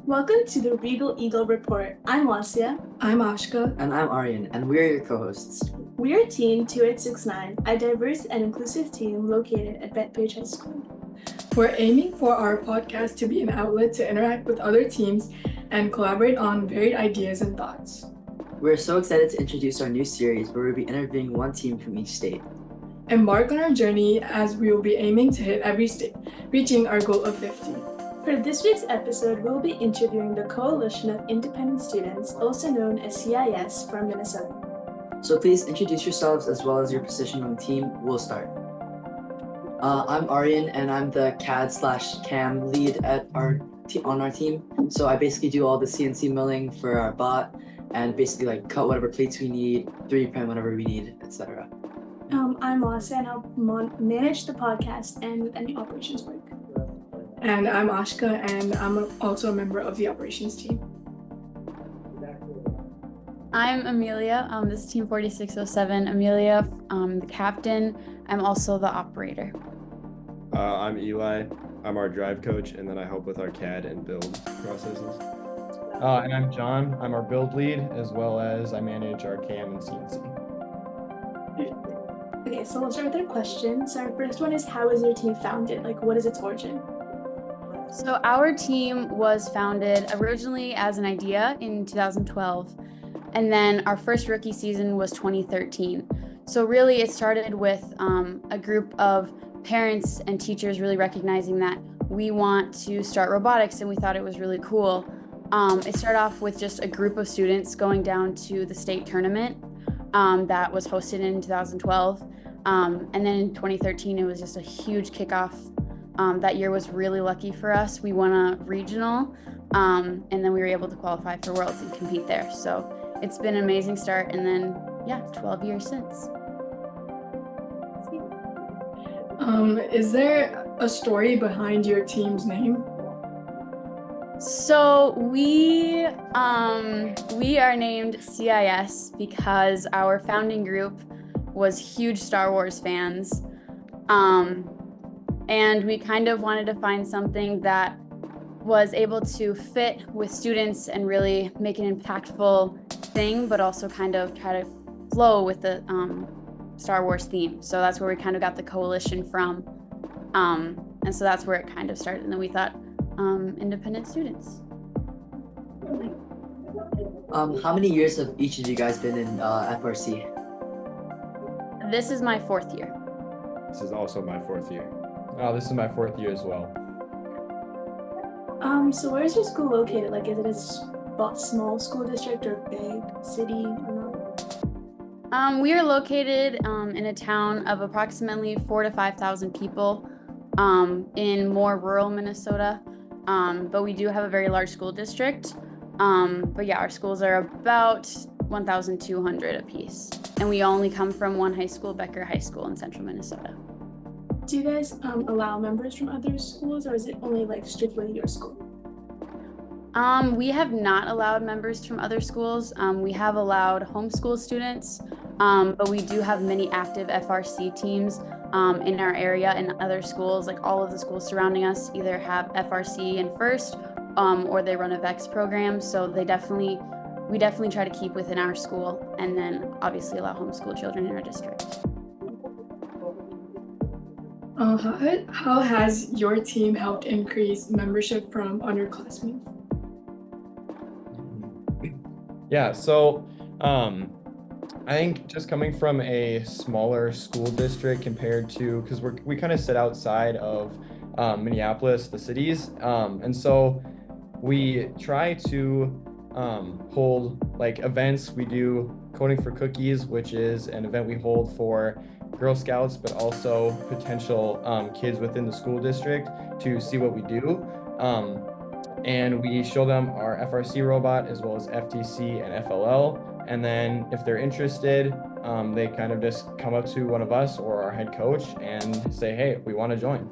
Welcome to the Regal Eagle Report. I'm Wasia. I'm Ashka. And I'm Aryan, and we're your co-hosts. We are Team 2869, a diverse and inclusive team located at Bethpage High School. We're aiming for our podcast to be an outlet to interact with other teams and collaborate on varied ideas and thoughts. We're so excited to introduce our new series where we'll be interviewing one team from each state. Embark on our journey as we will be aiming to hit every state, reaching our goal of 50. For this week's episode, we'll be interviewing the Coalition of Independent Students, also known as C.I.S, from Minnesota. So please introduce yourselves as well as your position on the team. We'll start. I'm Aryan, and I'm the CAD/CAM lead at on our team. So I basically do all the CNC milling for our bot and basically like cut whatever plates we need, 3D print whatever we need, etc. I'm Wasia, and I'll manage the podcast and any operations work. And I'm Ashka, and I'm also a member of the operations team. I'm Amelia. This is Team 4607. Amelia, the captain. I'm also the operator. I'm Eli. I'm our drive coach, and then I help with our CAD and build processes. And I'm John. I'm our build lead, as well as I manage our CAM and CNC. Okay, so we'll start with our questions. So our first one is, how was your team founded? Like, what is its origin? So our team was founded originally as an idea in 2012, and then our first rookie season was 2013. So really it started with a group of parents and teachers really recognizing that we want to start robotics, and we thought it was really cool. It started off with just a group of students going down to the state tournament that was hosted in 2012. And then in 2013, it was just a huge kickoff. That year was really lucky for us. We won a regional, and then we were able to qualify for Worlds and compete there. So it's been an amazing start, and then 12 years since. Is there a story behind your team's name? So we are named C.I.S because our founding group was huge Star Wars fans. And we kind of wanted to find something that was able to fit with students and really make an impactful thing, but also kind of try to flow with the Star Wars theme. So that's where we kind of got the coalition from. And so that's where it kind of started. And then we thought independent students. How many years have each of you guys been in FRC? This is my 4th year. This is also my 4th year. This is my 4th year as well. So where is your school located? Like, is it a small school district or big city or not? We are located in a town of approximately 4,000 to 5,000 people in more rural Minnesota. But we do have a very large school district. But yeah, our schools are about 1,200 apiece. And we only come from one high school, Becker High School in central Minnesota. Do you guys allow members from other schools, or is it only like strictly your school? We have not allowed members from other schools. We have allowed homeschool students, but we do have many active FRC teams in our area and other schools. Like all of the schools surrounding us either have FRC in first or they run a VEX program. So we definitely try to keep within our school, and then obviously allow homeschool children in our district. How has your team helped increase membership from underclassmen? Yeah, so I think just coming from a smaller school district compared to, because we kind of sit outside of Minneapolis, the cities, and so we try to hold like events. We do Coding for Cookies, which is an event we hold for Girl Scouts, but also potential kids within the school district to see what we do. And we show them our FRC robot as well as FTC and FLL. And then if they're interested, they kind of just come up to one of us or our head coach and say, hey, we want to join.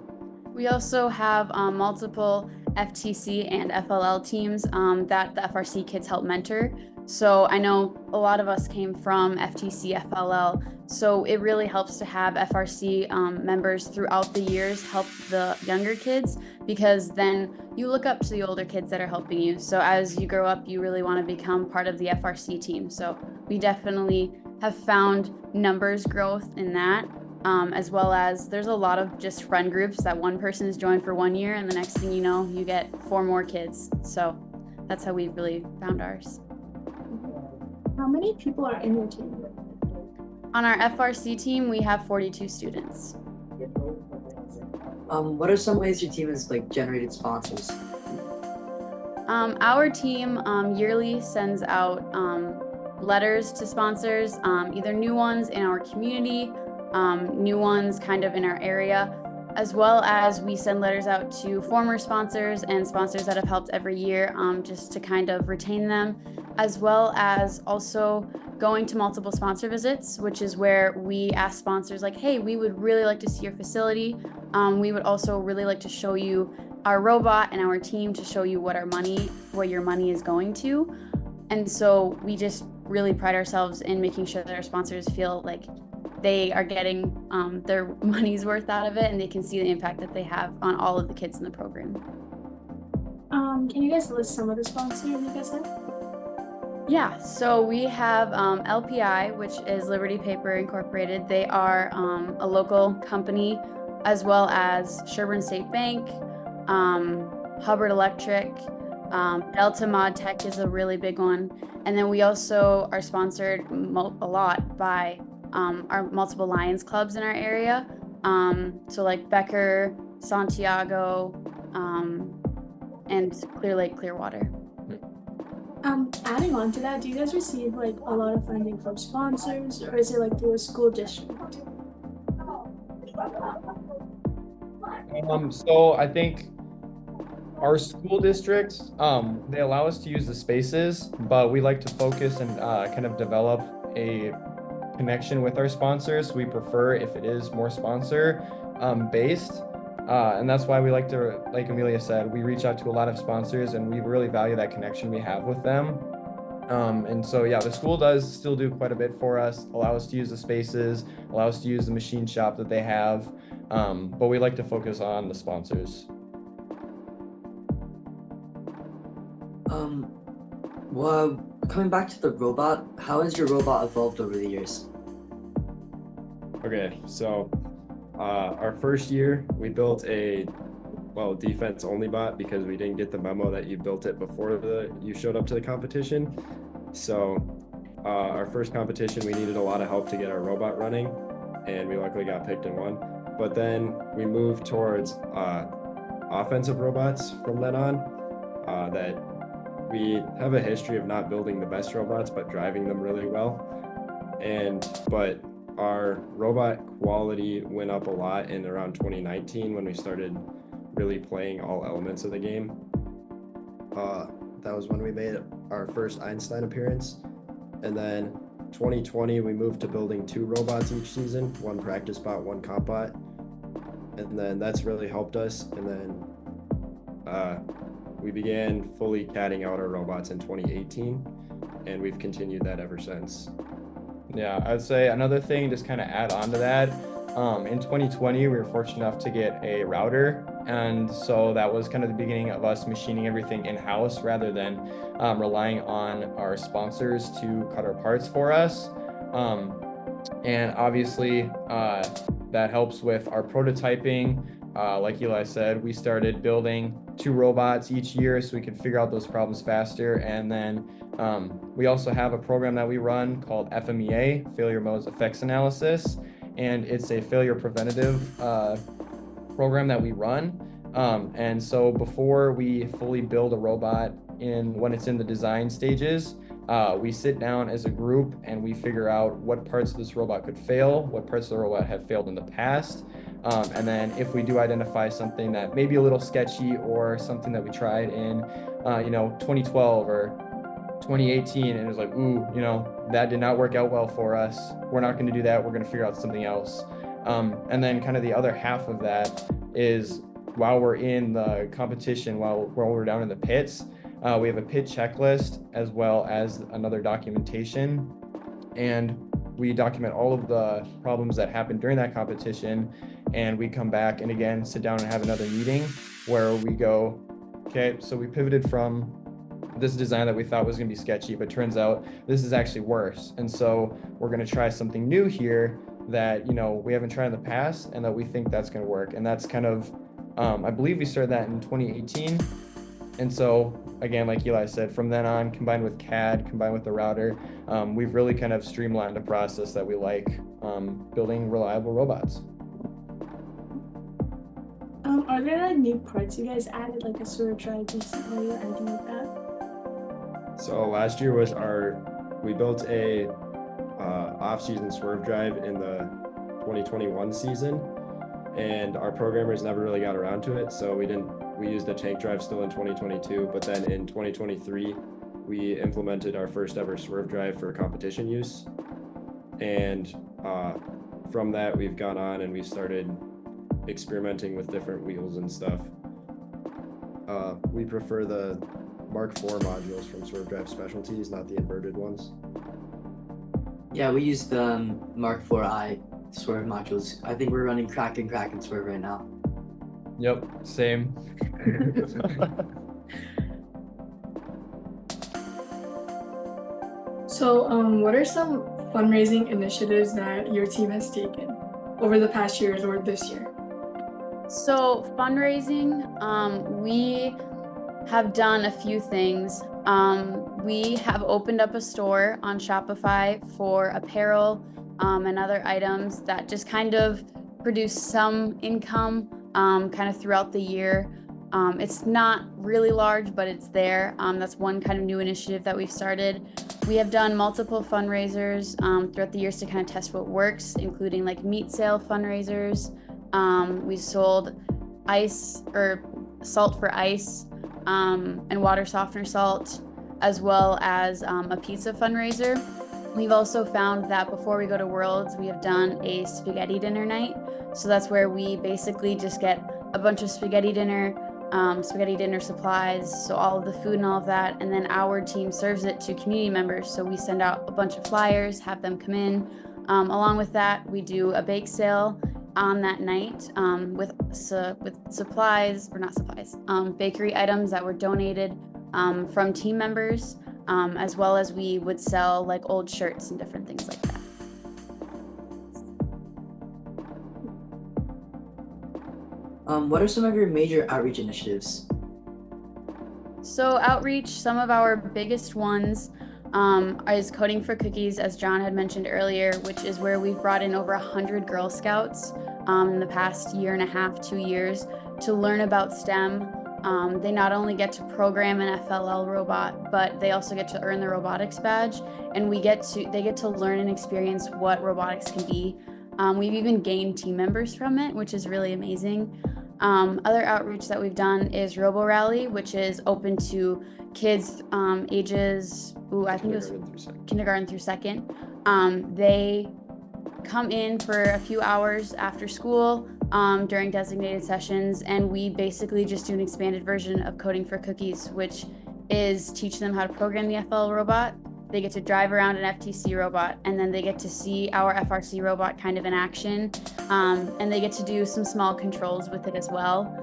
We also have multiple FTC and FLL teams that the FRC kids help mentor. So I know a lot of us came from FTC, FLL, so it really helps to have FRC members throughout the years help the younger kids because then you look up to the older kids that are helping you. So as you grow up, you really want to become part of the FRC team. So we definitely have found numbers growth in that, as well as there's a lot of just friend groups that one person is joined for 1 year and the next thing you know, you get 4 more kids. So that's how we really found ours. How many people are in your team? On our FRC team, we have 42 students. What are some ways your team has like generated sponsors? Our team yearly sends out letters to sponsors, either new ones in our community, new ones kind of in our area, as well as we send letters out to former sponsors and sponsors that have helped every year, just to kind of retain them, as well as also going to multiple sponsor visits, which is where we ask sponsors like, hey, we would really like to see your facility. We would also really like to show you our robot and our team to show you what your money is going to. And so we just really pride ourselves in making sure that our sponsors feel like they are getting their money's worth out of it, and they can see the impact that they have on all of the kids in the program. Can you guys list some of the sponsors you guys have? Yeah, so we have LPI, which is Liberty Paper Incorporated. They are a local company, as well as Sherburne State Bank, Hubbard Electric, Delta Mod Tech is a really big one. And then we also are sponsored a lot by our multiple Lions clubs in our area. So like Becker, Santiago, and Clear Lake, Clearwater. Adding on to that, do you guys receive like a lot of funding from sponsors, or is it like through a school district? So I think our school districts, they allow us to use the spaces, but we like to focus and kind of develop a connection with our sponsors. We prefer if it is more sponsor based. And that's why we like to, like Amelia said, we reach out to a lot of sponsors and we really value that connection we have with them. And so, yeah, the school does still do quite a bit for us, allow us to use the spaces, allow us to use the machine shop that they have. But we like to focus on the sponsors. Well, coming back to the robot, how has your robot evolved over the years? Okay, so our first year we built a defense only bot because we didn't get the memo that you built it before you showed up to the competition. So our first competition we needed a lot of help to get our robot running, and we luckily got picked and won. But then we moved towards offensive robots from then on. That we have a history of not building the best robots but driving them really well, but our robot quality went up a lot in around 2019 when we started really playing all elements of the game. That was when we made our first Einstein appearance. And then 2020, we moved to building 2 robots each season, 1 practice bot, 1 comp bot. And then that's really helped us. And then we began fully CADing out our robots in 2018, and we've continued that ever since. Yeah, I'd say another thing, just kind of add on to that. In 2020, we were fortunate enough to get a router. And so that was kind of the beginning of us machining everything in-house rather than relying on our sponsors to cut our parts for us. And obviously that helps with our prototyping. Like Eli said, we started building 2 robots each year so we could figure out those problems faster. And then we also have a program that we run called FMEA, Failure Modes Effects Analysis. And it's a failure preventative program that we run. And so before we fully build a robot when it's in the design stages, we sit down as a group and we figure out what parts of this robot could fail, what parts of the robot have failed in the past. And then if we do identify something that may be a little sketchy or something that we tried in 2012 or 2018 and it was like, ooh, that did not work out well for us. We're not going to do that. We're going to figure out something else. And then kind of the other half of that is while we're in the competition, while we're down in the pits, we have a pit checklist as well as another documentation. And we document all of the problems that happened during that competition. and we come back and again sit down and have another meeting where we go, okay, so we pivoted from this design that we thought was going to be sketchy, but turns out this is actually worse. And so we're going to try something new here that, you know, we haven't tried in the past and that we think that's going to work. And that's kind of, I believe we started that in 2018. And so again, like Eli said, from then on, combined with CAD, combined with the router, we've really kind of streamlined a process that we like, building reliable robots. Are there like new parts you guys added, like a swerve drive recently or anything like that? So last year was we built a off-season swerve drive in the 2021 season, and our programmers never really got around to it. So we used a tank drive still in 2022, but then in 2023, we implemented our first ever swerve drive for competition use. And from that, we've gone on and we started experimenting with different wheels and stuff. We prefer the Mark IV modules from Swerve Drive Specialties, not the inverted ones. Yeah, we use the Mark IV swerve modules. I think we're running crack and swerve right now. Yep, same. So, what are some fundraising initiatives that your team has taken over the past years or this year? So fundraising, we have done a few things. We have opened up a store on Shopify for apparel and other items that just kind of produce some income kind of throughout the year. It's not really large, but it's there. That's one kind of new initiative that we've started. We have done multiple fundraisers throughout the years to kind of test what works, including like meat sale fundraisers. We sold ice or salt for ice and water softener salt, as well as a pizza fundraiser. We've also found that before we go to Worlds, we have done a spaghetti dinner night. So that's where we basically just get a bunch of spaghetti dinner supplies, so all of the food and all of that, and then our team serves it to community members. So we send out a bunch of flyers, have them come in. Along with that, we do a bake sale on that night with supplies, or not supplies, bakery items that were donated from team members, as well as we would sell like old shirts and different things like that. What are some of your major outreach initiatives? So outreach, some of our biggest ones is Coding for Cookies, as John had mentioned earlier, which is where we've brought in over 100 Girl Scouts in the past year and a half, 2 years, to learn about STEM. They not only get to program an FLL robot, but they also get to earn the robotics badge, and they get to learn and experience what robotics can be. We've even gained team members from it, which is really amazing. Other outreach that we've done is Robo Rally, which is open to kids ages, I think it was kindergarten through second. They come in for a few hours after school during designated sessions, and we basically just do an expanded version of Coding for Cookies, which is teach them how to program the FL robot. They get to drive around an FTC robot, and then they get to see our FRC robot kind of in action, and they get to do some small controls with it as well.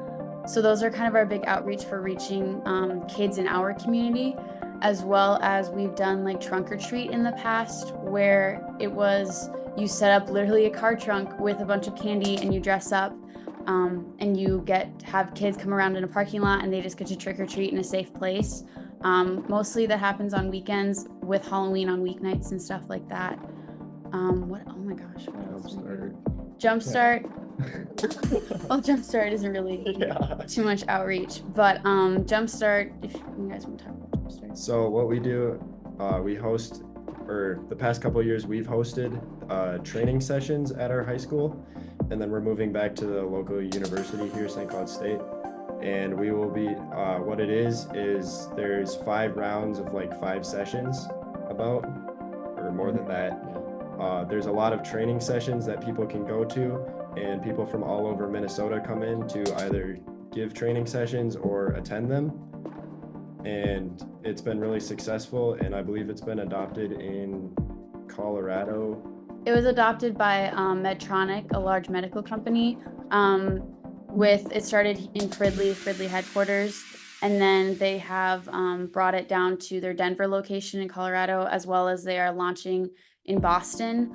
So those are kind of our big outreach for reaching kids in our community, as well as we've done like trunk or treat in the past, where it was you set up literally a car trunk with a bunch of candy and you dress up, and you have kids come around in a parking lot and they just get to trick or treat in a safe place. Mostly that happens on weekends, with Halloween on weeknights and stuff like that. Oh my gosh, what else? Jumpstart. Well, Jumpstart isn't really too much outreach, but Jumpstart, if you guys want to talk about Jumpstart. So what we do, we host, or the past couple of years, we've hosted training sessions at our high school, and then we're moving back to the local university here, St. Cloud State. And we will be, what it is there's 5 rounds of like 5 sessions or more than that. There's a lot of training sessions that people can go to, and people from all over Minnesota come in to either give training sessions or attend them. And it's been really successful, and I believe it's been adopted in Colorado. It was adopted by Medtronic, a large medical company. It started in Fridley headquarters, and then they have brought it down to their Denver location in Colorado, as well as they are launching in Boston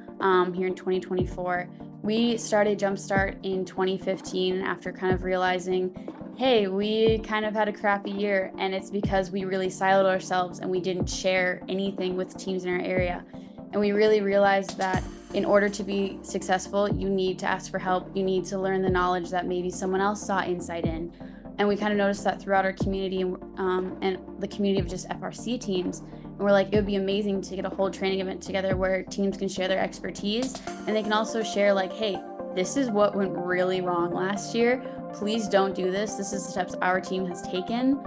here in 2024. We started Jumpstart in 2015 after kind of realizing, hey, we kind of had a crappy year, and it's because we really siloed ourselves and we didn't share anything with teams in our area. And we really realized that in order to be successful, you need to ask for help. You need to learn the knowledge that maybe someone else saw insight in. And we kind of noticed that throughout our community and the community of just FRC teams. And we're like, it would be amazing to get a whole training event together where teams can share their expertise, and they can also share like, hey, this is what went really wrong last year. Please don't do this. This is the steps our team has taken.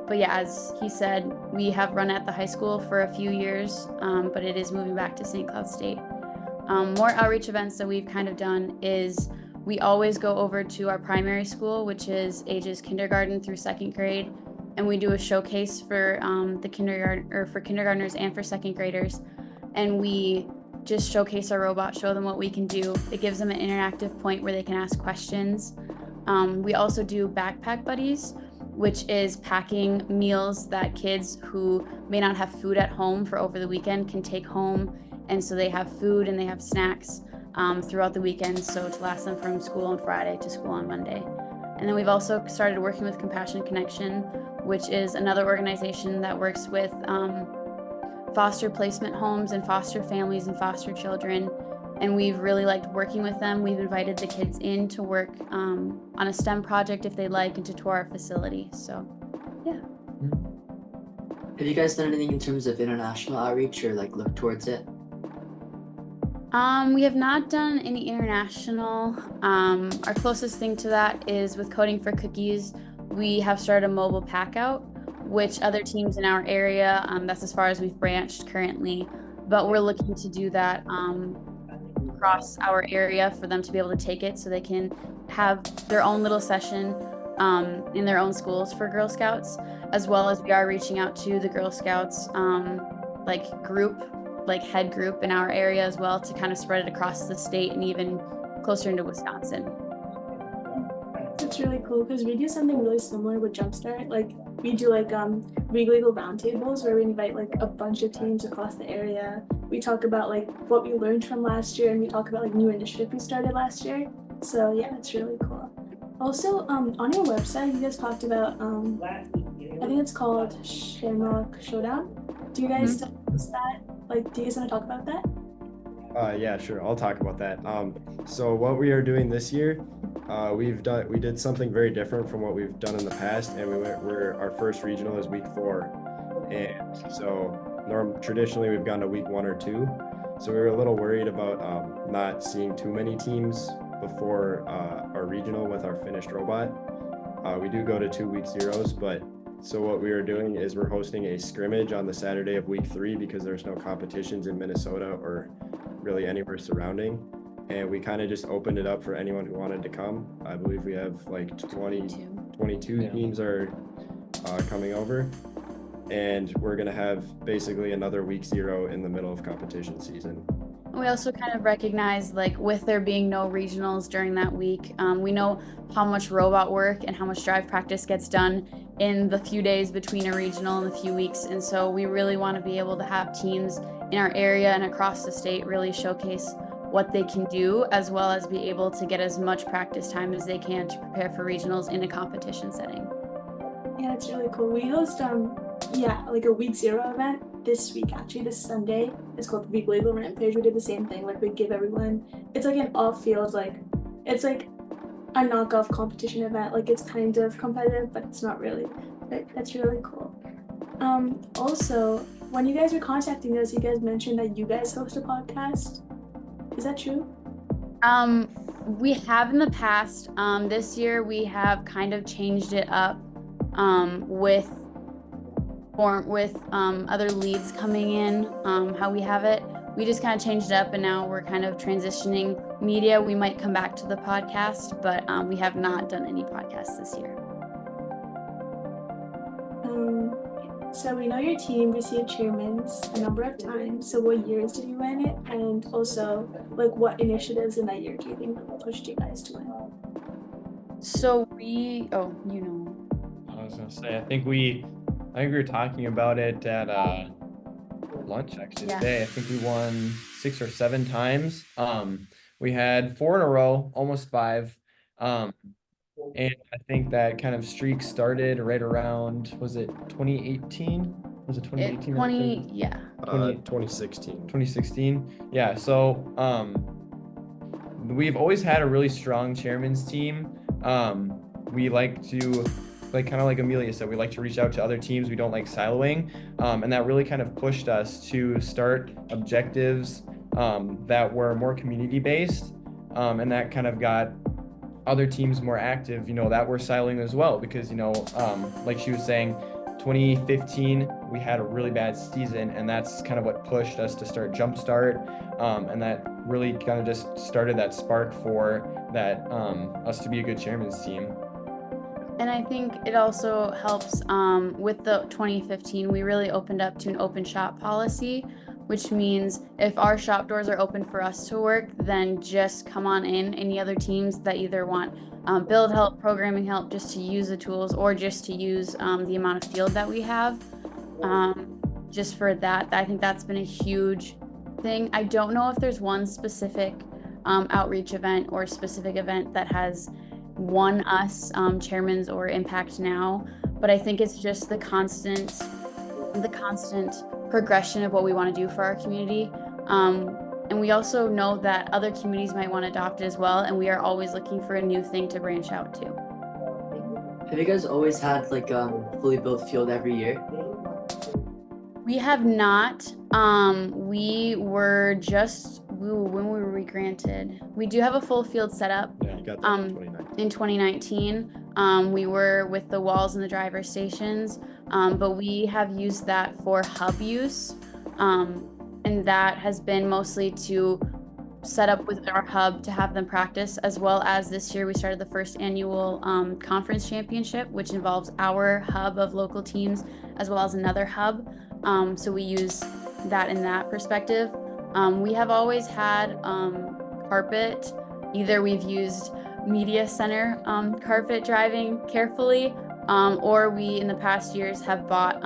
But yeah, as he said, we have run at the high school for a few years, but it is moving back to St. Cloud State. More outreach events that we've kind of done is we always go over to our primary school, which is ages kindergarten through second grade, and we do a showcase for for kindergartners and for second graders, and we just showcase our robot, show them what we can do. It gives them an interactive point where they can ask questions. We also do backpack buddies, which is packing meals that kids who may not have food at home for over the weekend can take home. And so they have food and they have snacks throughout the weekend, so to last them from school on Friday to school on Monday. And then we've also started working with Compassion Connection, which is another organization that works with foster placement homes and foster families and foster children. And we've really liked working with them. We've invited the kids in to work on a STEM project if they like, and to tour our facility. So, yeah. Have you guys done anything in terms of international outreach or like look towards it? We have not done any international. Our closest thing to that is with Coding for Cookies. We have started a mobile pack out, which other teams in our area, that's as far as we've branched currently, but we're looking to do that across our area for them to be able to take it so they can have their own little session in their own schools for Girl Scouts, as well as we are reaching out to the Girl Scouts head group in our area as well, to kind of spread it across the state and even closer into Wisconsin. It's really cool because we do something really similar with Jumpstart. Like we do Regal Eagle roundtables where we invite like a bunch of teams across the area. We talk about like what we learned from last year, and we talk about like new initiative we started last year. So yeah, it's really cool. Also, on your website, you guys talked about I think it's called Shamrock Showdown. Do you guys still use that? Like, do you guys want to talk about that? Yeah, sure. I'll talk about that. So what we are doing this year, we did something very different from what we've done in the past, and our first regional is week 4, and so traditionally we've gone to week 1 or 2. So we were a little worried about not seeing too many teams before our regional with our finished robot. We do go to 2 week 0s, but so what we are doing is we're hosting a scrimmage on the Saturday of week 3 because there's no competitions in Minnesota or really anywhere surrounding. And we kind of just opened it up for anyone who wanted to come. I believe we have like 22 teams are coming over. And we're going to have basically another week 0 in the middle of competition season. We also kind of recognize, like, with there being no regionals during that week, we know how much robot work and how much drive practice gets done in the few days between a regional and the few weeks. And so we really want to be able to have teams in our area and across the state really showcase what they can do, as well as be able to get as much practice time as they can to prepare for regionals in a competition setting. Yeah, it's really cool. We host like a week 0 event this week, actually this Sunday. It's called the Regal Eagle Report. We did the same thing. Like we give everyone, it's like an off-field, like it's like a knockoff competition event. Like it's kind of competitive, but it's not really. That's really cool. Also, when you guys were contacting us, you guys mentioned that you guys host a podcast. Is that true? We have in the past. This year we have kind of changed it up with other leads coming in, how we have it. We just kind of changed it up, and now we're kind of transitioning media. We might come back to the podcast, but we have not done any podcasts this year. So we know your team received chairman's a number of times. So what years did you win it? And also, like, what initiatives in that year do you think pushed you guys to win? So we, oh, you know. I was gonna say, I think we were talking about it at lunch actually Yeah. today. I think we won 6 or 7 times. We had 4 in a row, almost 5. And I think that kind of streak started right around, was it 2018? Was it 2018? 20, yeah. 2016. 2016. Yeah, so we've always had a really strong chairman's team. We like to, like kind of like Amelia said, we like to reach out to other teams. We don't like siloing. And that really kind of pushed us to start objectives that were more community based. And that kind of got other teams more active, that were siloing as well, because, like she was saying, 2015, we had a really bad season, and that's kind of what pushed us to start Jumpstart. And that really kind of just started that spark for that, us to be a good chairman's team. And I think it also helps with the 2015, we really opened up to an open shop policy, which means if our shop doors are open for us to work, then just come on in. Any other teams that either want build help, programming help, just to use the tools, or just to use the amount of field that we have. Just for that, I think that's been a huge thing. I don't know if there's one specific outreach event or specific event that has won us chairman's or impact now, but I think it's just the constant progression of what we want to do for our community. And we also know that other communities might want to adopt it as well, and we are always looking for a new thing to branch out to. Have you guys always had like fully built field every year? We have not. We were just when were we granted? We do have a full field setup. Yeah, you got that in 2019. In 2019, we were with the walls and the driver stations, but we have used that for hub use, and that has been mostly to set up with our hub to have them practice, as well as this year we started the first annual conference championship, which involves our hub of local teams as well as another hub. So we use that in that perspective. We have always had carpet. Either we've used media center carpet driving carefully, or we in the past years have bought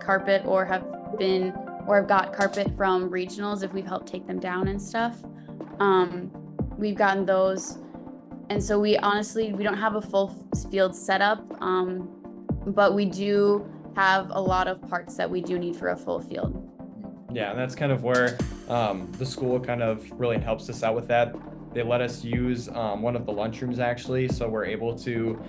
carpet or have got carpet from regionals if we've helped take them down and stuff. We've gotten those, and so we don't have a full field setup, but we do have a lot of parts that we do need for a full field. Yeah, and that's kind of where the school kind of really helps us out with that. They let us use one of the lunchrooms actually, so we're able to,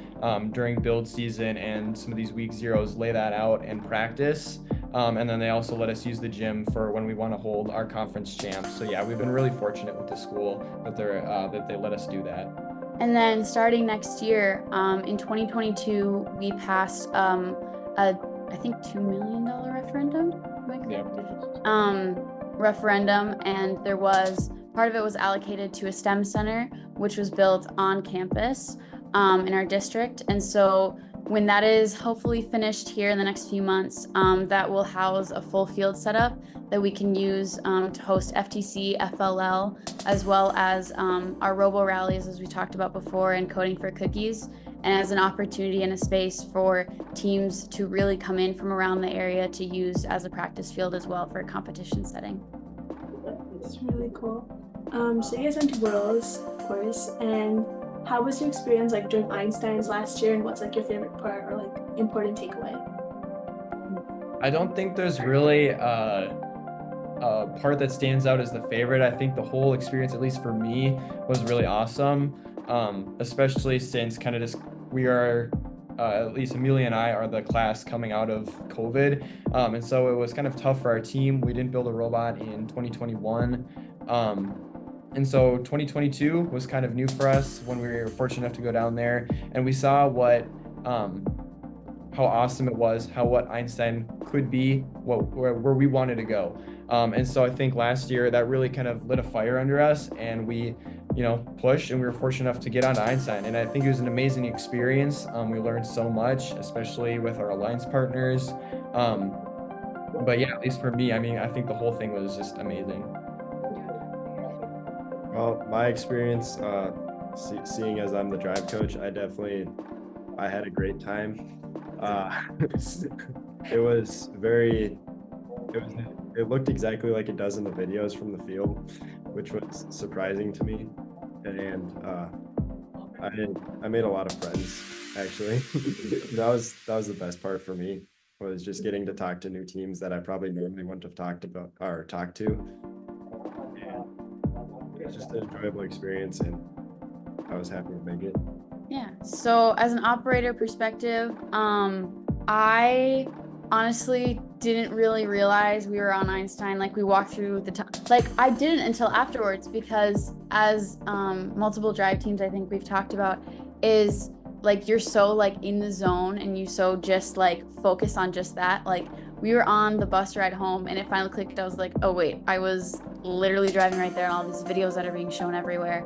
during build season and some of these week zeros, lay that out and practice. And then they also let us use the gym for when we want to hold our conference champs. So yeah, we've been really fortunate with the school that they let us do that. And then starting next year, in 2022, we passed I think $2 million referendum. Am I correct? Referendum, and there was part of it was allocated to a STEM center, which was built on campus in our district. And so when that is hopefully finished here in the next few months, that will house a full field setup that we can use to host FTC, FLL, as well as our robo rallies, as we talked about before, and coding for cookies, and as an opportunity and a space for teams to really come in from around the area to use as a practice field as well for a competition setting. It's really cool. So you guys went to Worlds, of course, and how was your experience like during Einstein's last year, and what's like your favorite part or like important takeaway? I don't think there's really a part that stands out as the favorite. I think the whole experience, at least for me, was really awesome, especially since kind of just we are, at least Amelia and I are the class coming out of COVID, and so it was kind of tough for our team. We didn't build a robot in 2021. And so 2022 was kind of new for us when we were fortunate enough to go down there, and we saw how awesome it was, what Einstein could be, where we wanted to go. And so I think last year that really kind of lit a fire under us, and we, pushed, and we were fortunate enough to get onto Einstein. And I think it was an amazing experience. We learned so much, especially with our alliance partners. But yeah, at least for me, I mean, I think the whole thing was just amazing. Well, my experience, seeing as I'm the drive coach, I had a great time. It was very, it looked exactly like it does in the videos from the field, which was surprising to me. And I made a lot of friends, actually. That was the best part for me, was just getting to talk to new teams that I probably normally wouldn't have talked to. It was just an enjoyable experience, and I was happy to make it. Yeah. So as an operator perspective, I honestly didn't really realize we were on Einstein. Like we walked through like I didn't until afterwards, because as multiple drive teams I think we've talked about is like you're so like in the zone and you so just like focus on just that. Like we were on the bus ride home and it finally clicked. I was like, oh wait, I was literally driving right there and all these videos that are being shown everywhere.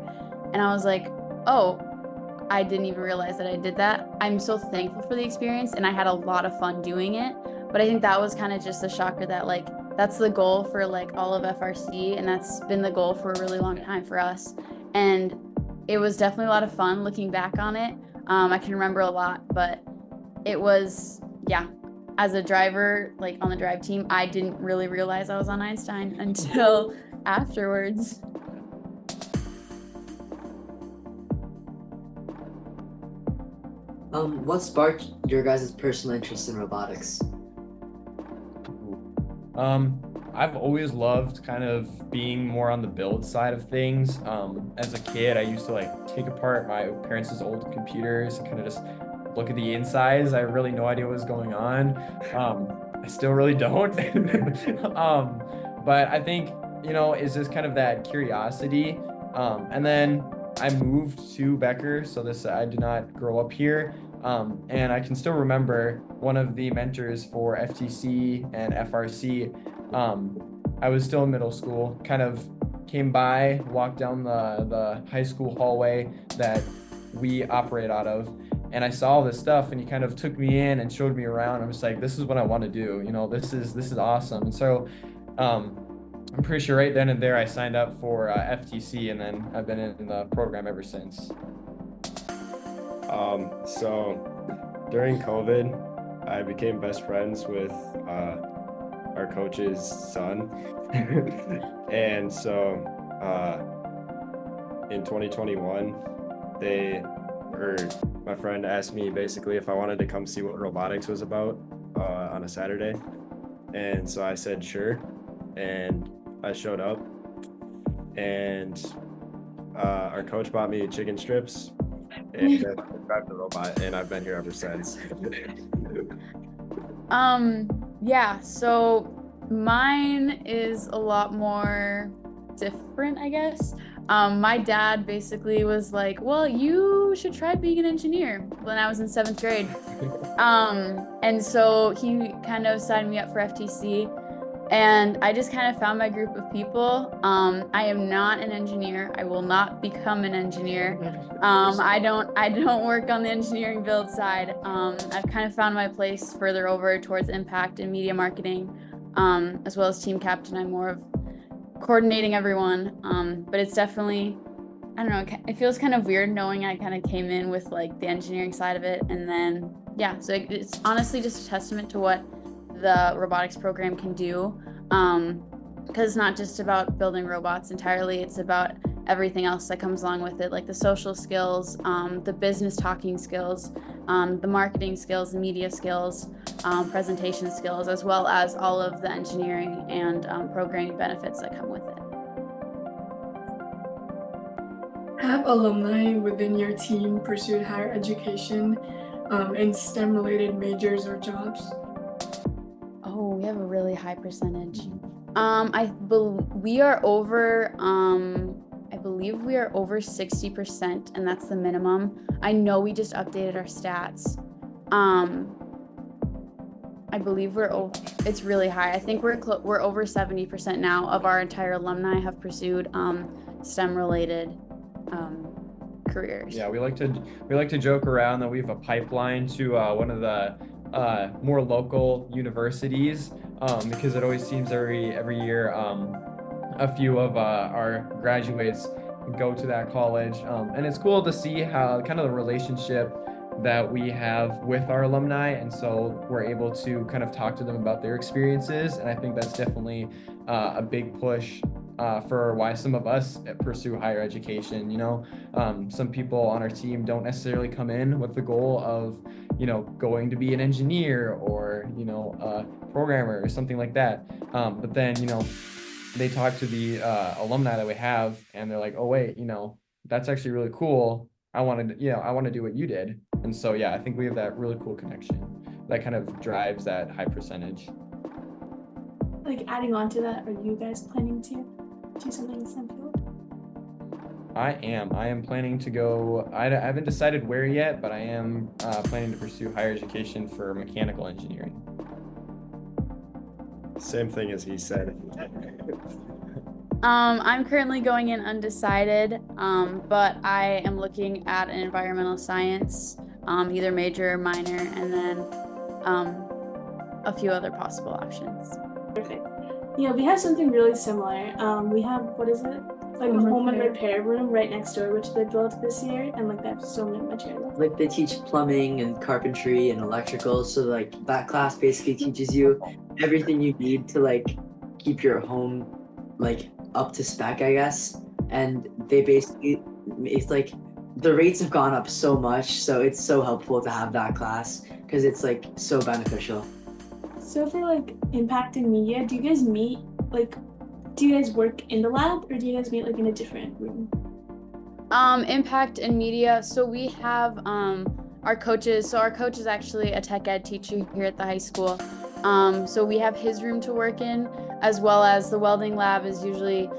And I was like, oh, I didn't even realize that I did that. I'm so thankful for the experience and I had a lot of fun doing it. But I think that was kind of just a shocker that like that's the goal for like all of FRC, and that's been the goal for a really long time for us. And it was definitely a lot of fun looking back on it. I can remember a lot, but it was, yeah, as a driver, like on the drive team, I didn't really realize I was on Einstein until afterwards. What sparked your guys' personal interest in robotics? I've always loved kind of being more on the build side of things. As a kid, I used to like take apart my parents' old computers and kind of just look at the insides. I had really no idea what was going on. I still really don't. But I think, you know, it's just kind of that curiosity. And then I moved to Becker, so I did not grow up here. And I can still remember one of the mentors for FTC and FRC. I was still in middle school, kind of came by, walked down the high school hallway that we operate out of, and I saw all this stuff, and he kind of took me in and showed me around. I was like, this is what I want to do. You know, this is awesome. And so I'm pretty sure right then and there I signed up for FTC, and then I've been in the program ever since. So during COVID, I became best friends with our coach's son. And so in 2021, my friend asked me basically if I wanted to come see what robotics was about on a Saturday. And so I said sure, and I showed up, and our coach bought me chicken strips, and then I drive the robot, and I've been here ever since. Yeah, so mine is a lot more different, I guess. My dad basically was like, well, you should try being an engineer when I was in 7th grade. And so he kind of signed me up for FTC, and I just kind of found my group of people. I am not an engineer. I will not become an engineer. I don't work on the engineering build side. I've kind of found my place further over towards impact and media marketing, as well as team captain. I'm more of coordinating everyone. But it's definitely, I don't know, it feels kind of weird knowing I kind of came in with like the engineering side of it. And then, yeah, so it's honestly just a testament to what the robotics program can do, because it's not just about building robots entirely, it's about everything else that comes along with it, like the social skills, the business talking skills, the marketing skills, the media skills, presentation skills, as well as all of the engineering and programming benefits that come with it. Have alumni within your team pursued higher education in STEM related majors or jobs? Oh, we have a really high percentage. We are over, I believe we are over 60%, and that's the minimum. I know we just updated our stats. I believe it's really high. I think we're over 70% now of our entire alumni have pursued STEM related careers. Yeah, we like to joke around that we have a pipeline to one of the more local universities, because it always seems every year a few of our graduates go to that college, and it's cool to see how kind of the relationship that we have with our alumni, and so we're able to kind of talk to them about their experiences, and I think that's definitely a big push for why some of us pursue higher education. Some people on our team don't necessarily come in with the goal of going to be an engineer or a programmer or something like that, but then they talk to the alumni that we have, and they're like, oh wait, that's actually really cool. I want to do what you did. And so, yeah, I think we have that really cool connection that kind of drives that high percentage. Like adding on to that, are you guys planning to do something in STEM field? I am planning to go, I haven't decided where yet, but I am planning to pursue higher education for mechanical engineering. Same thing as he said. I'm currently going in undecided, but I am looking at an environmental science, either major or minor, and then a few other possible options. Perfect. Yeah, we have something really similar. We have, what is it? Like a home and repair room right next door, which they built this year, and like they have so many materials. Like they teach plumbing and carpentry and electrical, so like that class basically teaches you everything you need to like keep your home like up to spec, I guess. And they basically, it's like the rates have gone up so much, so it's so helpful to have that class because it's like so beneficial. So for like impact in media, do you guys meet like, do you guys work in the lab or do you guys meet like in a different room? Impact in media. So we have our coaches. So our coach is actually a tech ed teacher here at the high school. So we have his room to work in, as well as the welding lab is usually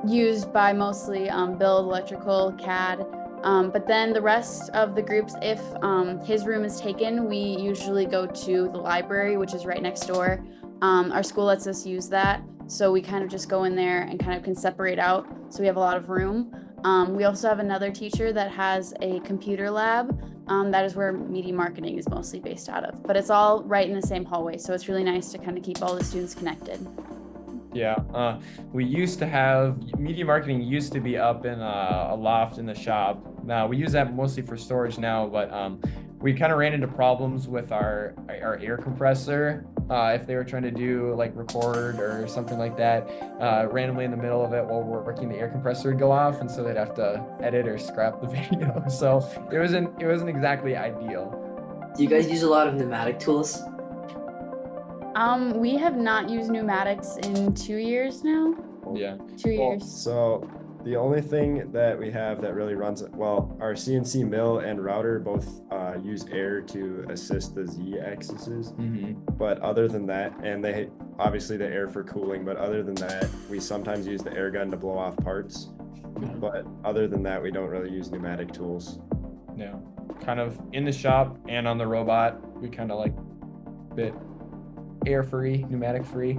used by mostly build, electrical, CAD. But then the rest of the groups, if his room is taken, we usually go to the library, which is right next door. Our school lets us use that. So we kind of just go in there and kind of can separate out. So we have a lot of room. We also have another teacher that has a computer lab. That is where media marketing is mostly based out of. But it's all right in the same hallway. So it's really nice to kind of keep all the students connected. Yeah, we used to have media marketing used to be up in a loft in the shop. Now we use that mostly for storage now, but we kind of ran into problems with our air compressor. If they were trying to do like record or something like that, randomly in the middle of it while we're working, the air compressor would go off, and so they'd have to edit or scrap the video. So it wasn't exactly ideal. Do you guys use a lot of pneumatic tools? We have not used pneumatics in 2 years now. Yeah. 2 years. So the only thing that we have that really runs, well, our CNC mill and router both use air to assist the Z axes. Mm-hmm. But other than that, and they obviously the air for cooling, but other than that, we sometimes use the air gun to blow off parts. Mm-hmm. But other than that, we don't really use pneumatic tools. Yeah, kind of in the shop and on the robot, we kind of like bit air free, pneumatic free.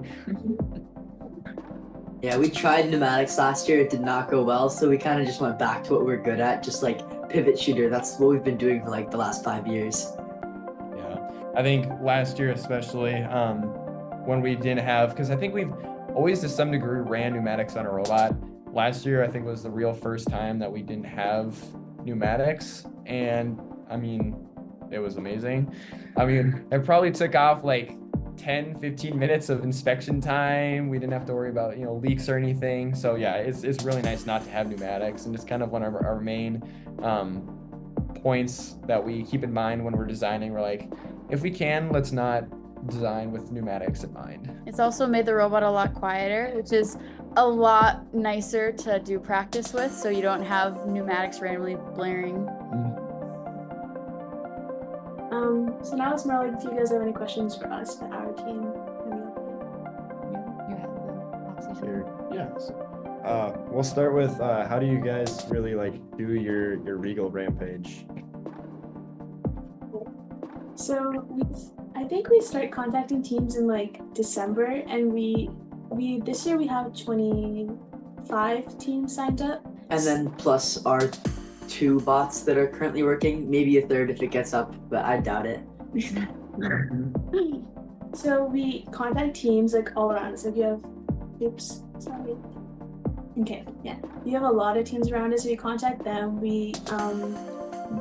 Yeah, we tried pneumatics last year. It did not go well, so we kind of just went back to what we're good at, just like pivot shooter. That's what we've been doing for like the last 5 years. Yeah, I think last year especially, when we didn't have, because I think we've always to some degree ran pneumatics on a robot. Last year I think was the real first time that we didn't have pneumatics, and I mean, it was amazing. I mean, it probably took off like 10-15 minutes of inspection time. We didn't have to worry about leaks or anything. So yeah, it's really nice not to have pneumatics, and it's kind of one of our main points that we keep in mind when we're designing. We're like, if we can, let's not design with pneumatics in mind. It's also made the robot a lot quieter, which is a lot nicer to do practice with, so you don't have pneumatics randomly blaring. So now it's more like, do you guys have any questions for us, for our team? Yes. We'll start with how do you guys really like do your Regal Rampage? So I think we start contacting teams in like December, and we this year we have 25 teams signed up. And then plus our 2 bots that are currently working, maybe a third if it gets up, but I doubt it. So we contact teams like all around us. Like you have, sorry. Okay, yeah. We have a lot of teams around us. So we contact them. We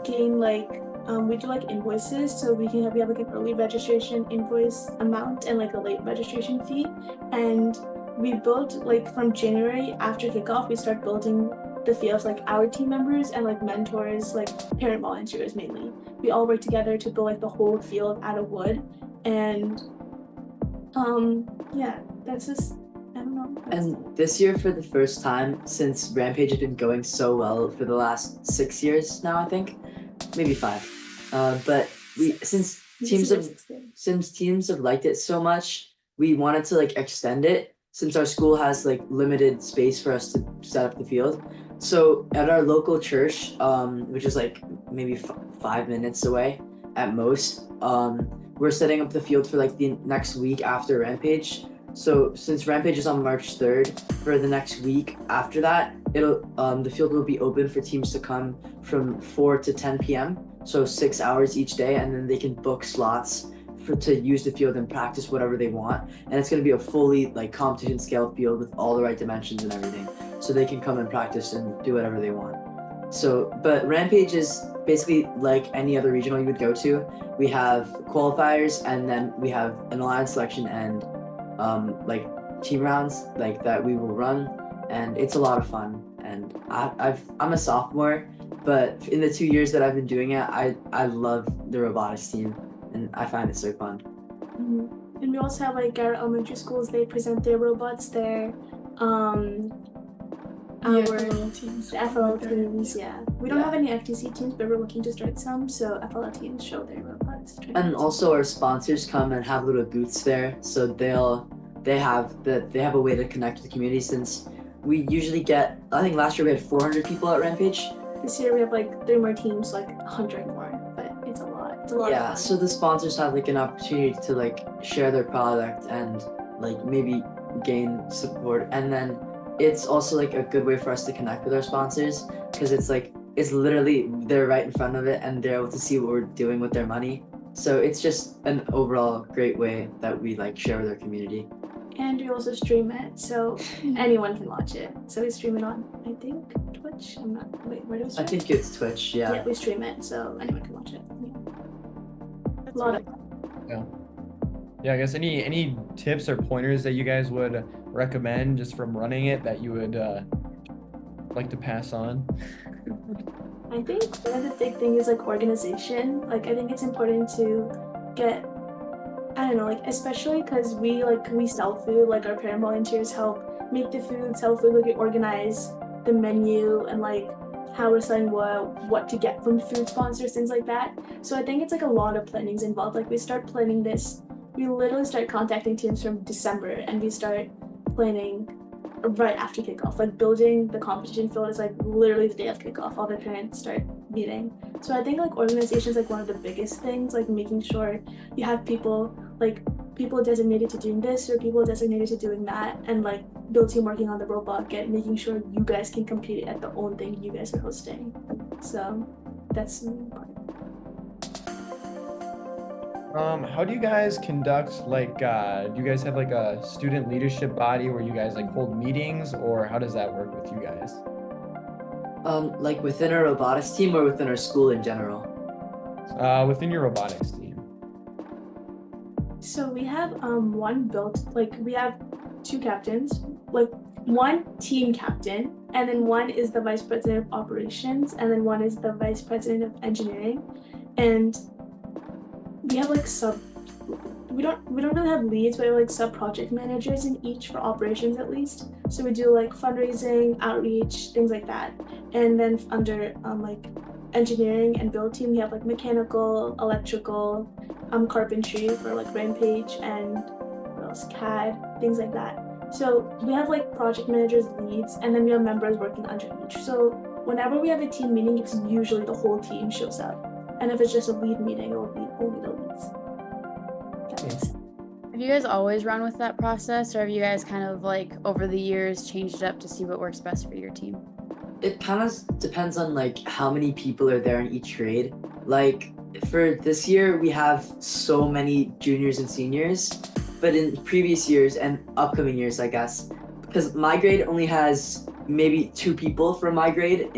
gain we do like invoices. So we have like an early registration invoice amount and like a late registration fee. And we built like from January after kickoff, we start building the fields like our team members and like mentors, like parent volunteers mainly. We all work together to build like the whole field out of wood. And yeah, that's just, I don't know. And this year, for the first time, since Rampage has been going so well for the last 6 years now, I think, maybe 5. But since teams have liked it so much, we wanted to like extend it since our school has like limited space for us to set up the field. So at our local church, which is like maybe 5 minutes away at most, we're setting up the field for like the next week after Rampage. So since Rampage is on March 3rd, for the next week after that, the field will be open for teams to come from 4 to 10 p.m. So 6 hours each day, and then they can book slots to use the field and practice whatever they want. And it's going to be a fully like competition scale field with all the right dimensions and everything, so they can come and practice and do whatever they want. So, but Rampage is basically like any other regional you would go to. We have qualifiers, and then we have an alliance selection and like team rounds like that we will run, and it's a lot of fun. And I'm a sophomore, but in the 2 years that I've been doing it, I love the robotics team, and I find it so fun. And we also have like our elementary schools, they present their robots there. The FLL teams. The FLL teams, yeah. We don't have any FTC teams, but we're looking to start some, so FLL teams show their robots. And also our sponsors come and have little booths there, so they have a way to connect with the community, since we usually get, I think last year we had 400 people at Rampage. This year we have like 3 more teams, like 100 more, but it's a lot. It's a lot. Yeah, so the sponsors have like an opportunity to like share their product and like maybe gain support, and then it's also like a good way for us to connect with our sponsors, because it's literally they're right in front of it and they're able to see what we're doing with their money. So it's just an overall great way that we like share with our community. And we also stream it, so anyone can watch it. So we stream it on, I think, Twitch. Where do we stream? I think it's Twitch, yeah. Yeah, we stream it, so anyone can watch it. Yeah. That's A lot really of Yeah, I guess any tips or pointers that you guys would recommend just from running it that you would like to pass on? I think one of the big things is like organization. Like I think it's important to get, I don't know, like especially because we sell food, like our parent volunteers help make the food, sell food, like we organize the menu and like how we're selling what to get from food sponsors, things like that. So I think it's like a lot of planning's involved. Like we start planning this, we literally start contacting teams from December, and we start planning right after kickoff. Like building the competition field is like literally the day of kickoff. All the parents start meeting. So I think like organization is like one of the biggest things, like making sure you have people designated to doing this or people designated to doing that, and like build team working on the robot, making sure you guys can compete at the own thing you guys are hosting. So that's really important. How do you guys conduct like do you guys have like a student leadership body where you guys like hold meetings, or how does that work with you guys? Like within our robotics team or within our school in general? Within your robotics team. So we have we have 2 captains, like one team captain, and then one is the vice president of operations, and then one is the vice president of engineering. And we have like we don't really have leads, but we have like sub project managers in each for operations at least. So we do like fundraising, outreach, things like that. And then under like engineering and build team, we have like mechanical, electrical, carpentry for like Rampage, and what else, CAD, things like that. So we have like project managers, leads, and then we have members working under each. So whenever we have a team meeting, it's usually the whole team shows up. And if it's just a lead meeting, it will be only the leads. That makes sense. Have you guys always run with that process, or have you guys kind of like over the years changed it up to see what works best for your team? It kind of depends on like how many people are there in each grade. Like For this year, we have so many juniors and seniors, but in previous years and upcoming years, I guess, because my grade only has maybe 2 people from my grade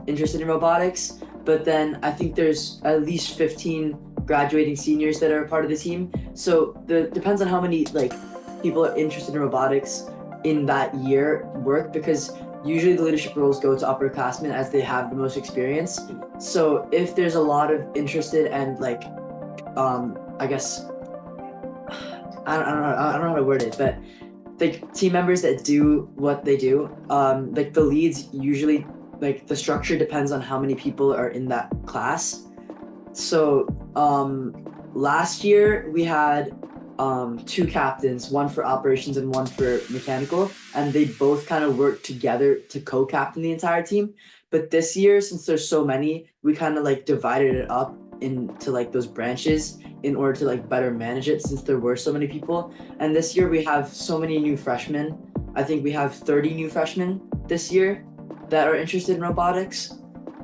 interested in robotics, but then I think there's at least 15 graduating seniors that are a part of the team. So the depends on how many like people are interested in robotics in that year work, because usually the leadership roles go to upperclassmen as they have the most experience. So if there's a lot of interested and like I guess I don't know how to word it, but like team members that do what they do, like the leads usually, like the structure depends on how many people are in that class. So last year we had 2 captains, one for operations and one for mechanical, and they both kind of worked together to co-captain the entire team. But this year, since there's so many, we kind of like divided it up into like those branches in order to like better manage it, since there were so many people. And this year we have so many new freshmen. I think we have 30 new freshmen this year that are interested in robotics.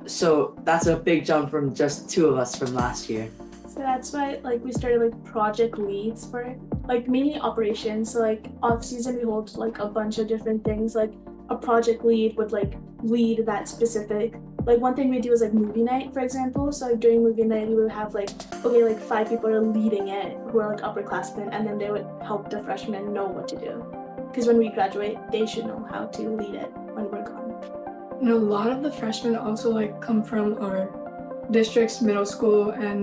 So that's a big jump from just 2 of us from last year. So that's why like we started like project leads for like mainly operations. So like off season we hold like a bunch of different things. Like a project lead would like lead that specific. Like one thing we do is like movie night, for example. So like during movie night we would have like okay, like 5 people are leading it who are like upperclassmen, and then they would help the freshmen know what to do. Because when we graduate, they should know how to lead it when we're gone. And a lot of the freshmen also like come from our district's middle school and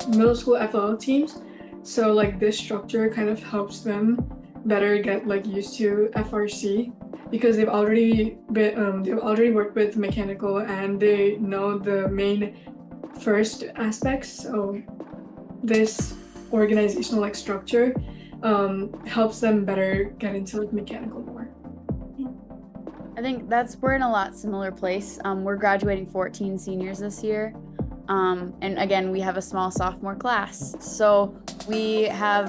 middle school FL teams. So like this structure kind of helps them better get like used to FRC, because they've already worked with mechanical and they know the main first aspects. So this organizational like structure helps them better get into like mechanical more. I think we're in a lot similar place. We're graduating 14 seniors this year. And again, we have a small sophomore class. So we had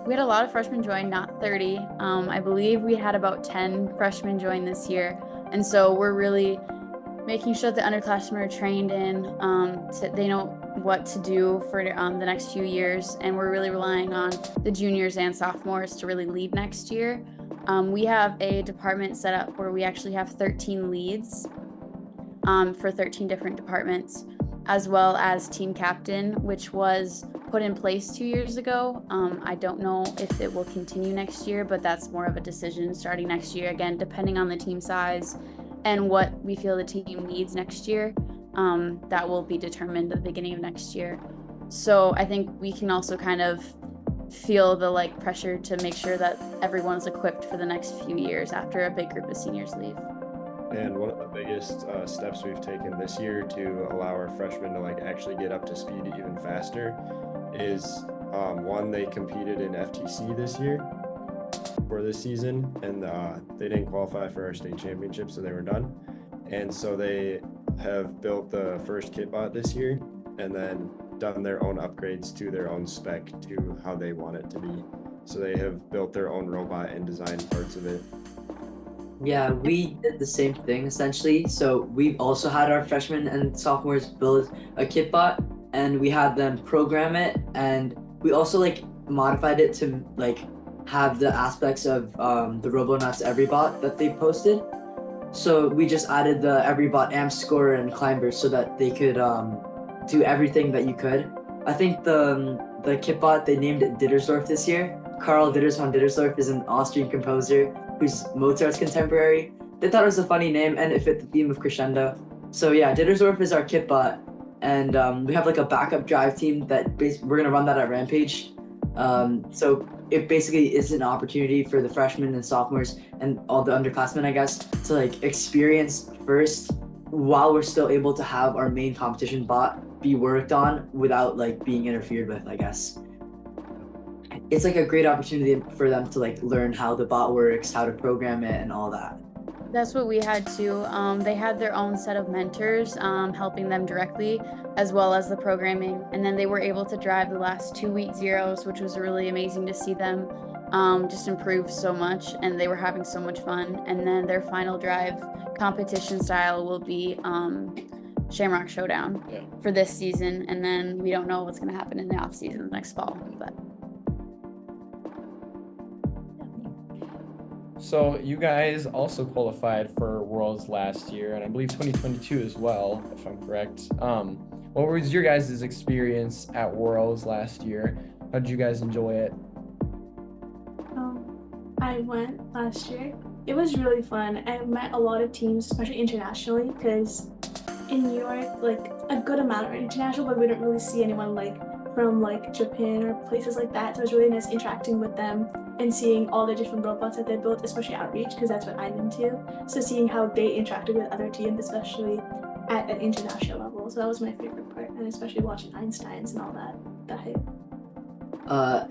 a lot of freshmen join, not 30. I believe we had about 10 freshmen join this year. And so we're really making sure that the underclassmen are trained in, they know what to do for the next few years. And we're really relying on the juniors and sophomores to really lead next year. We have a department set up where we actually have 13 leads for 13 different departments, as well as team captain, which was put in place 2 years ago. I don't know if it will continue next year, but that's more of a decision starting next year, again, depending on the team size and what we feel the team needs next year. That will be determined at the beginning of next year. So I think we can also kind of feel the like pressure to make sure that everyone's equipped for the next few years after a big group of seniors leave. And one of the biggest steps we've taken this year to allow our freshmen to like actually get up to speed even faster is one, they competed in FTC this year for this season, and they didn't qualify for our state championship, so they were done. And so they have built the first kitbot this year, and then done their own upgrades to their own spec to how they want it to be. So they have built their own robot and designed parts of it. Yeah, we did the same thing essentially. So we also had our freshmen and sophomores build a kitbot, and we had them program it, and we also like modified it to like have the aspects of the Robonuts Everybot that they posted. So we just added the Everybot amp scorer and climber so that they could do everything that you could. I think the kitbot, they named it Dittersdorf this year. Karl Ditters von Dittersdorf is an Austrian composer who's Mozart's contemporary. They thought it was a funny name and it fit the theme of crescendo. So yeah, Dittersdorf is our kitbot, and we have like a backup drive team that we're gonna run that at Rampage. So it basically is an opportunity for the freshmen and sophomores and all the underclassmen, I guess, to like experience first while we're still able to have our main competition bot be worked on without like being interfered with, I guess. It's like a great opportunity for them to like learn how the bot works, how to program it, and all that. That's what we had too. They had their own set of mentors helping them directly, as well as the programming. And then they were able to drive the last 2 week zeros, which was really amazing to see them just improve so much. And they were having so much fun. And then their final drive competition style will be Shamrock Showdown Yeah. for this season, and then we don't know what's going to happen in the off season next fall. But So you guys also qualified for Worlds last year, and I believe 2022 as well, if I'm correct. What was your guys' experience at Worlds last year? How did you guys enjoy it? I went last year. It was really fun. I met a lot of teams, especially internationally, because in New York, like a good amount are international, but we don't really see anyone like from like Japan or places like that. So it was really nice interacting with them and seeing all the different robots that they built, especially outreach, because that's what I'm into. So seeing how they interacted with other teams, especially at an international level. So that was my favorite part, and especially watching Einsteins and all that, the hype.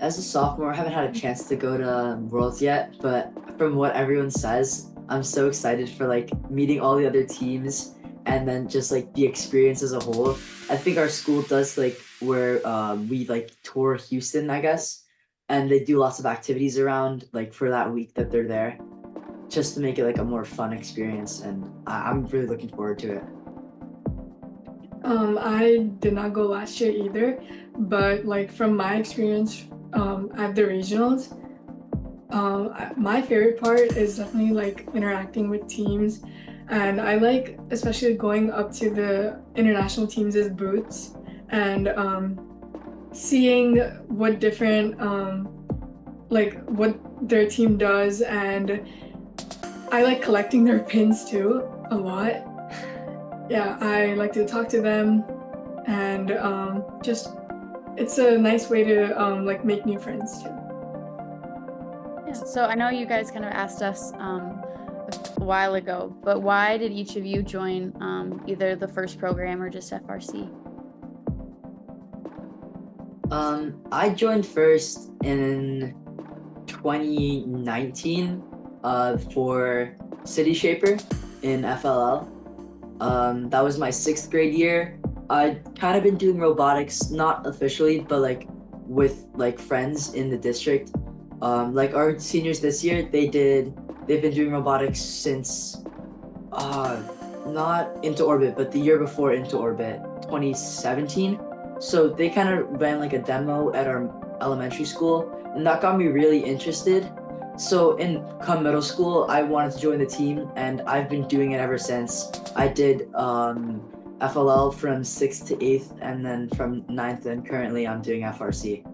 As a sophomore, I haven't had a chance to go to Worlds yet, but from what everyone says, I'm so excited for like meeting all the other teams and then just like the experience as a whole. I think our school does like where we like tour Houston, I guess, and they do lots of activities around like for that week that they're there, just to make it like a more fun experience, and I'm really looking forward to it. I did not go last year either, but like from my experience at the regionals, my favorite part is definitely like interacting with teams, and I like especially going up to the international teams' booths and seeing what different like what their team does, and I like collecting their pins too a lot. Yeah, I like to talk to them, and just it's a nice way to like make new friends too. yeah, so I know you guys kind of asked us a while ago, but why did each of you join either the first program or just FRC? I joined first in 2019 for City Shaper in FLL. That was my 6th grade year. I'd kind of been doing robotics, not officially, but like with like friends in the district. Like our seniors this year, they've been doing robotics since not Into Orbit, but the year before Into Orbit, 2017. So they kind of ran like a demo at our elementary school, and that got me really interested. So in come middle school, I wanted to join the team, and I've been doing it ever since. I did FLL from 6th to 8th, and then from 9th, and currently I'm doing FRC.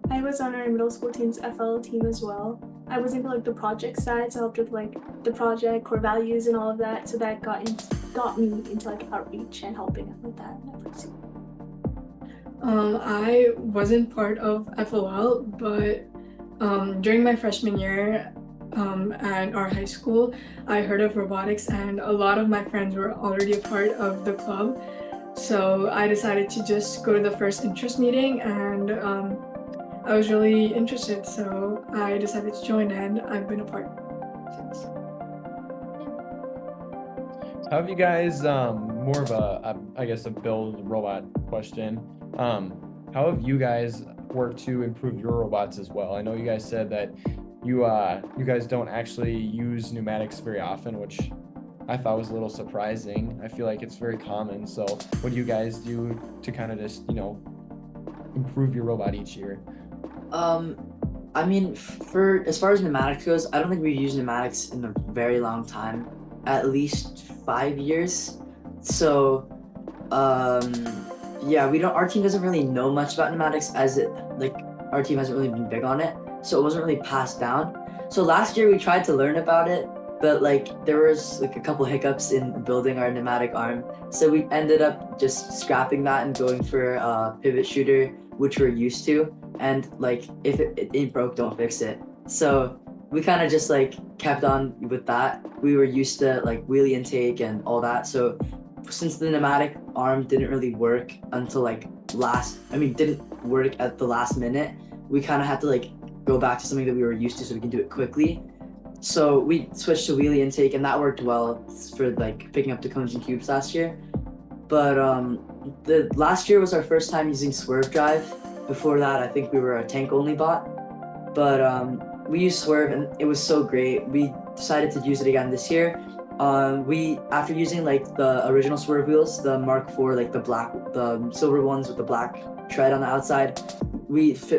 I was on our middle school team's FL team as well. I was into like the project side, so I helped with like the project, core values, and all of that. So that got me into like outreach and helping out with that. I wasn't part of FOL, but during my freshman year at our high school, I heard of robotics, and a lot of my friends were already a part of the club. So I decided to just go to the first interest meeting, and I was really interested, so I decided to join, and I've been a part since. How have you guys, more of I guess a build robot question. How have you guys worked to improve your robots as well? I know you guys said that you guys don't actually use pneumatics very often, which I thought was a little surprising. I feel like it's very common. So what do you guys do to kind of just, improve your robot each year? I mean, for as far as pneumatics goes, I don't think we've used pneumatics in a very long time, at least 5 years. So, yeah, our team doesn't really know much about pneumatics, as our team hasn't really been big on it, so it wasn't really passed down. So last year we tried to learn about it, but like there was like a couple hiccups in building our pneumatic arm, so we ended up just scrapping that and going for a pivot shooter, which we're used to. And like if it broke, don't fix it. So we kind of just like kept on with that. We were used to like wheelie intake and all that. So since the pneumatic arm didn't really work until didn't work at the last minute, we kind of had to like go back to something that we were used to so we can do it quickly. So we switched to wheelie intake, and that worked well for like picking up the cones and cubes last year. But the last year was our first time using swerve drive. Before that, I think we were a tank only bot. But we used swerve, and it was so great. We decided to use it again this year, We after using like the original swerve wheels, the Mark IV, like the silver ones with the black tread on the outside,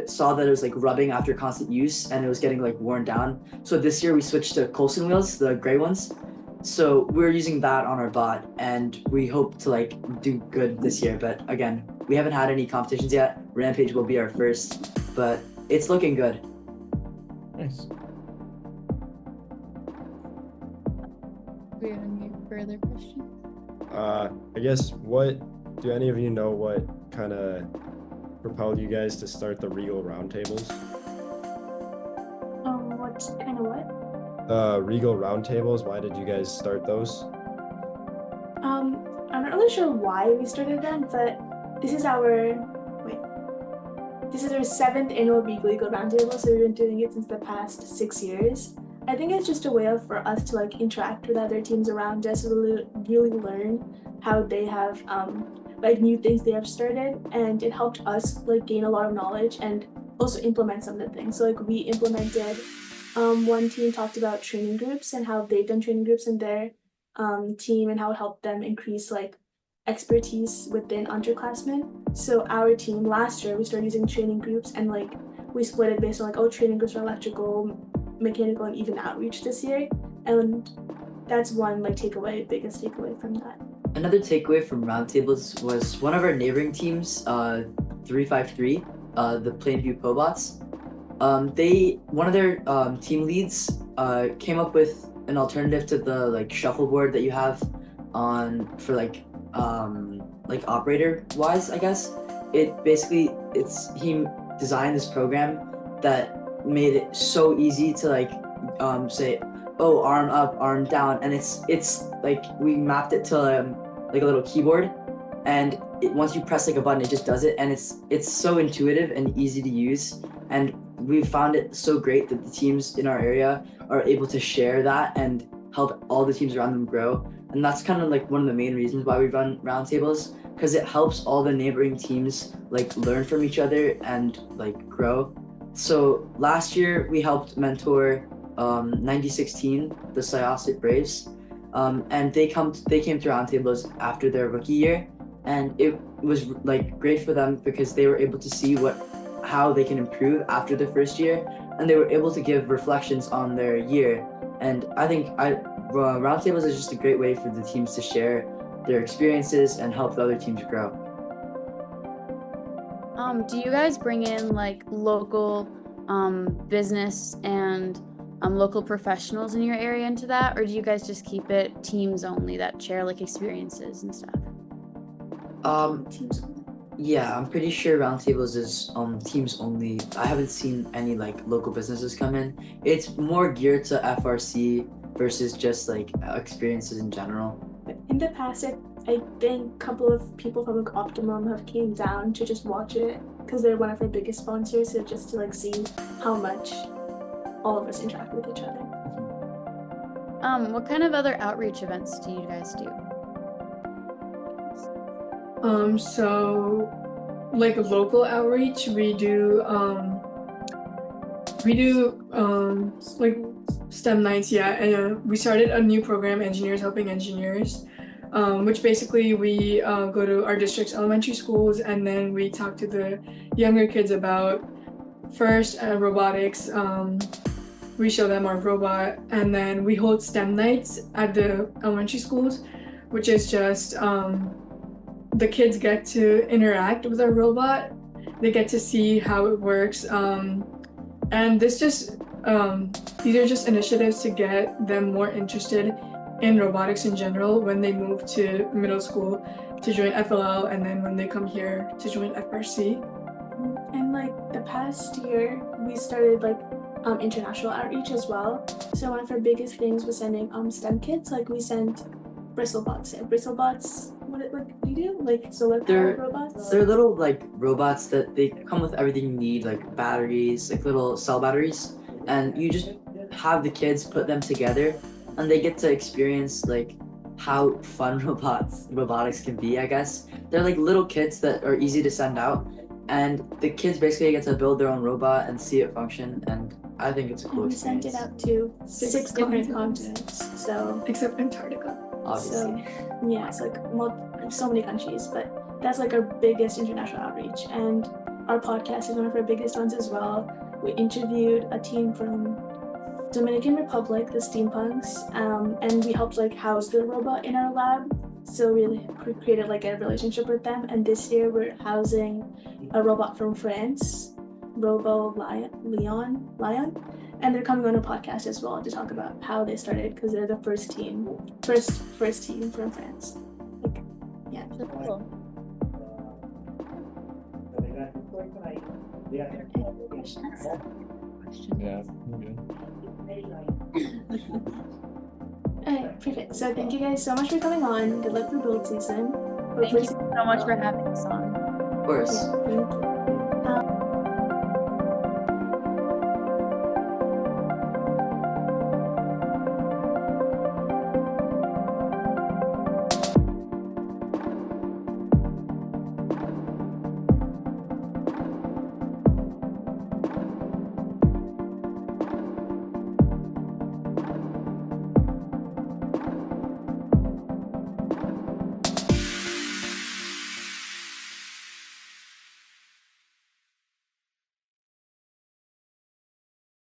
saw that it was like rubbing after constant use and it was getting like worn down. So this year we switched to Coulson wheels, the gray ones. So we're using that on our bot and we hope to like do good this year. But again, we haven't had any competitions yet. Rampage will be our first, but it's looking good. Nice. Do we have any further questions? I guess do any of you know what kind of propelled you guys to start the Regal roundtables? What kind of what? Regal roundtables. Why did you guys start those? I'm not really sure why we started them, but this is our 7th annual Regal Eagle Roundtable, so we've been doing it since the past 6 years. I think it's just a way for us to like interact with other teams around us, really learn how they have like new things they have started, and it helped us like gain a lot of knowledge and also implement some of the things. So like we implemented, one team talked about training groups and how they've done training groups in their team and how it helped them increase like expertise within underclassmen. So our team last year we started using training groups and like we split it based on like training groups for electrical, mechanical, and even outreach this year. And that's one like biggest takeaway from that. Another takeaway from roundtables was one of our neighboring teams, 353, the Plainview Pobots. One of their team leads came up with an alternative to the like shuffleboard that you have for like operator wise, I guess. He designed this program that made it so easy to like say, oh, arm up, arm down, and it's like we mapped it to like a little keyboard, and once you press like a button, it just does it, and it's so intuitive and easy to use, and we found it so great that the teams in our area are able to share that and help all the teams around them grow. And that's kind of like one of the main reasons why we run roundtables, because it helps all the neighboring teams like learn from each other and like grow. So last year we helped mentor 9016, the C.I.S Braves, and they came to roundtables after their rookie year, and it was like great for them because they were able to see how they can improve after their first year, and they were able to give reflections on their year. And I think roundtables is just a great way for the teams to share their experiences and help the other teams grow. Do you guys bring in like local business and local professionals in your area into that, or do you guys just keep it teams only that share like experiences and stuff? Teams only. Yeah, I'm pretty sure roundtables is teams only. I haven't seen any like local businesses come in. It's more geared to FRC versus just like experiences in general. In the past, I think a couple of people from like Optimum have came down to just watch it because they're one of our biggest sponsors. So just to like see how much all of us interact with each other. What kind of other outreach events do you guys do? So like local outreach, we do like STEM nights, yeah, and we started a new program, Engineers Helping Engineers, which basically we go to our district's elementary schools and then we talk to the younger kids about first robotics. We show them our robot, and then we hold STEM nights at the elementary schools, which is just the kids get to interact with our robot. They get to see how it works, and these are just initiatives to get them more interested in robotics in general when they move to middle school to join FLL, and then when they come here to join FRC. And like the past year, we started like international outreach as well. So one of our biggest things was sending STEM kits. Like we sent BristleBots. BristleBots, what do you do? Like solar powered robots? They're little like robots that they come with everything you need, like batteries, like little cell batteries, and you just have the kids put them together, and they get to experience like how fun robotics can be, I guess. They're like little kits that are easy to send out, and the kids basically get to build their own robot and see it function, and I think it's a cool And we sent it experience. out to Six 6 different continents. continents. So Except Antarctica. Obviously. yeah, it's like so many countries, but that's like our biggest international outreach. And our podcast is one of our biggest ones as well. We interviewed a team from Dominican Republic, the Steampunks, and we helped like house the robot in our lab. So we created like a relationship with them. And this year we're housing a robot from France, Lion, and they're coming on a podcast as well to talk about how they started because they're the first team from France. Like, yeah. So cool. Yeah. Okay, perfect. So thank you guys so much for coming on. Good luck for build season. Thank you so much for having us on. Of course. Yeah, thank you.